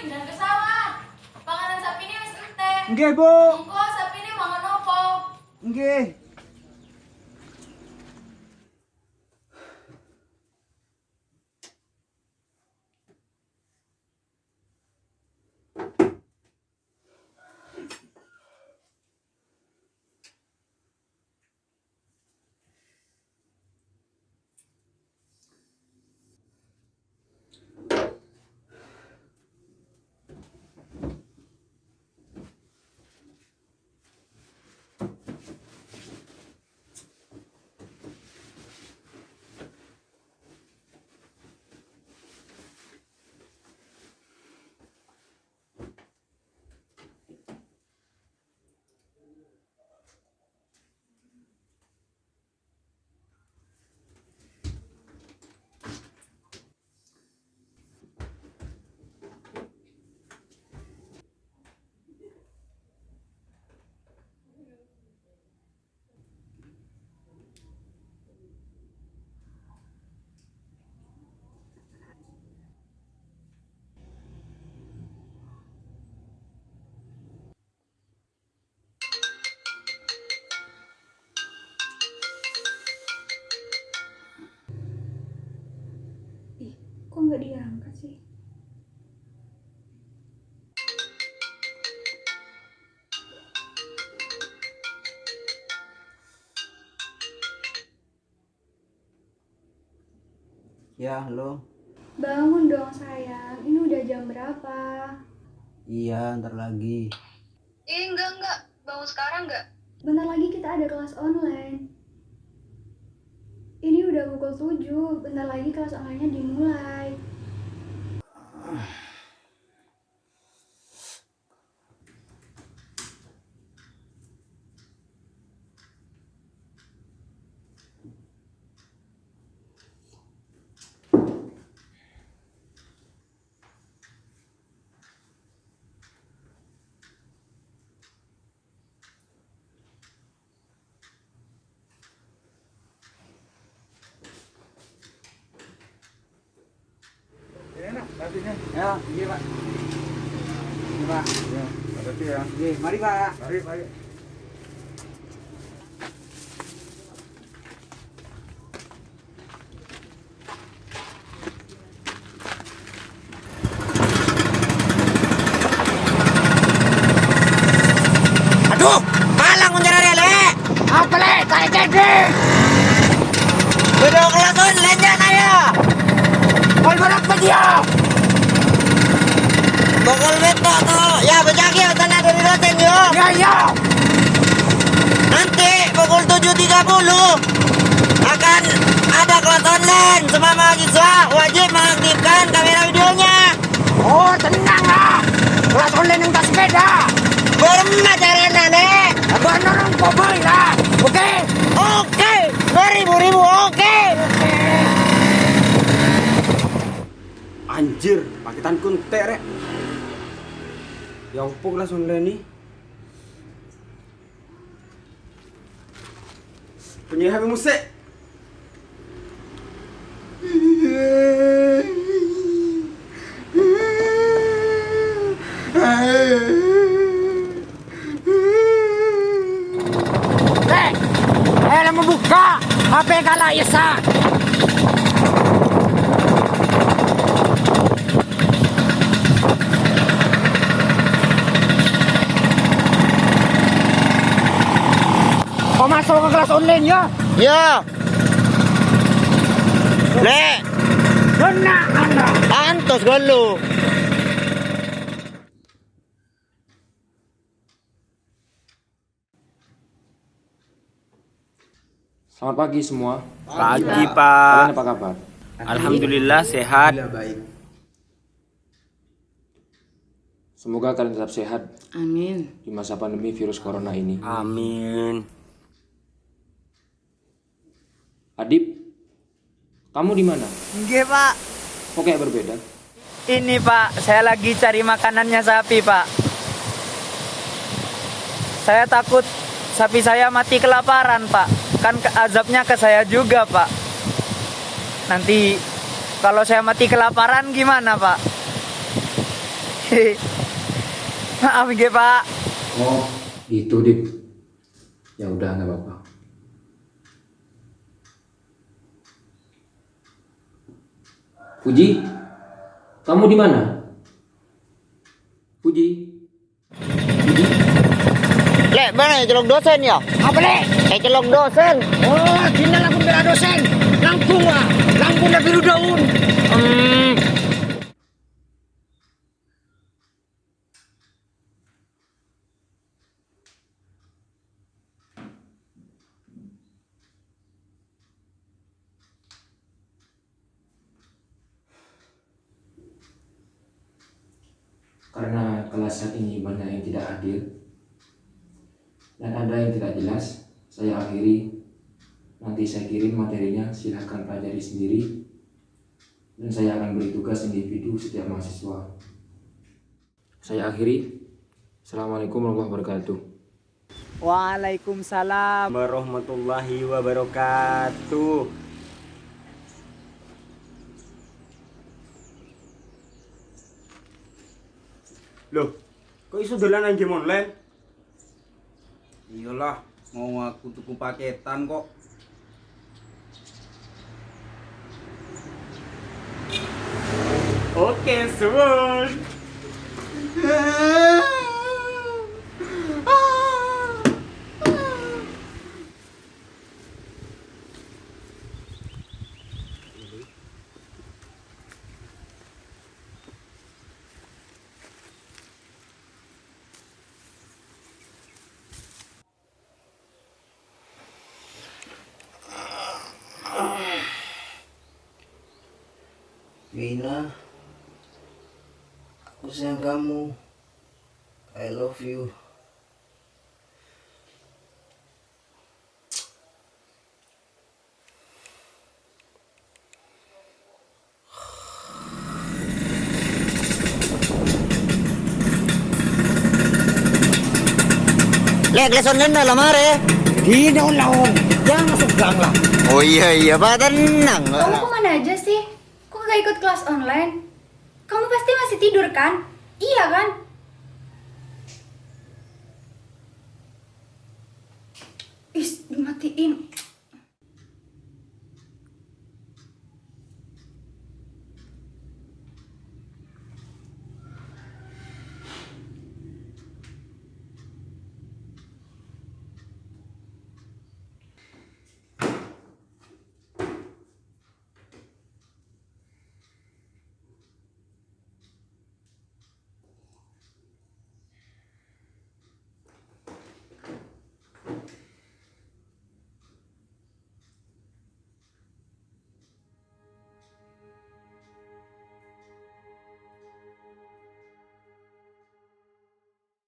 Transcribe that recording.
pindah ke sawah. Panganan sapi ini wis entek. Nggih, Bu. Engko sapi ini mangan opo? Nggih. Ih, kok nggak diangkat sih? Ya, halo. Bangun dong sayang, ini udah jam berapa? Iya, ntar lagi. Enggak. Bangun sekarang enggak? Bentar lagi kita ada kelas online. Ini udah pukul 7, bentar lagi kelas online-nya dimulai. Enak nantinya. Ya, iya, Pak. Iya, Pak. Ya, berarti ya. Nggih, mari, Pak. Mari. Aduh, malang menjadi le. Apa le? Kayak jadi. Udah kelihatan lenjak saya. Kau berapa dia? Bokol betok tuh. Ya berjagi tanah dari roten yo. Ya. Nanti pukul 7.30 akan ada kelas online. Semua mahasiswa wajib mengaktifkan kamera videonya. Oh, tenang lah. Kelas online yang tak sepeda. Berempat caranya, Nek. Bener kok boy lah. Oke. Beribu-ribu, oke. Anjir, paketan kuntek, Rek. Ya opo kelas online nih? Punya HP musik. Ayo membuka HP kalah Isa. Kau masuk ke kelas online ya? Ya. Le. Kena anda. Antos golu. Selamat pagi semua. Pagi, Pak. Kalian apa kabar? Alhamdulillah sehat. Baik. Semoga kalian tetap sehat Amin. di masa pandemi virus corona ini. Amin. Adip, kamu di mana? Nggih, Pak. Kok kayak berbeda? Ini, Pak, saya lagi cari makanannya sapi, Pak. Saya takut sapi saya mati kelaparan, Pak. Kan azabnya ke saya juga, Pak. Nanti kalau saya mati kelaparan gimana, Pak? Maaf nggih, Pak. Oh, itu Dip. Ya udah nggak apa-apa. Puji, kamu di mana? Puji. Puji. Lek, mana celok dosen ya? Apa lek? Celok dosen. Oh, dina langsung bela dosen. Langsung lah. Langsung dah biru daun. Karena kelas saat ini banyak yang tidak hadir dan ada yang tidak jelas, saya akhiri. Nanti saya kirim materinya, silahkan pelajari sendiri. Dan saya akan beri tugas individu setiap mahasiswa. Saya akhiri. Assalamualaikum warahmatullahi wabarakatuh. Waalaikumsalam. Warahmatullahi wabarakatuh. Loh, kok iso dolanan game online? Iyalah, mau aku tuku paketan kok. Oke, sun. Wina, aku sayang kamu. I love you. Lek, leson kan dalam hari. Di daun-daun. Jangan masuk gang lah. Oh iya, Pak, tenang. Kamu kemana aja sih? Kok gak ikut kelas online? Kamu pasti masih tidur kan? Iya kan? Dimatiin.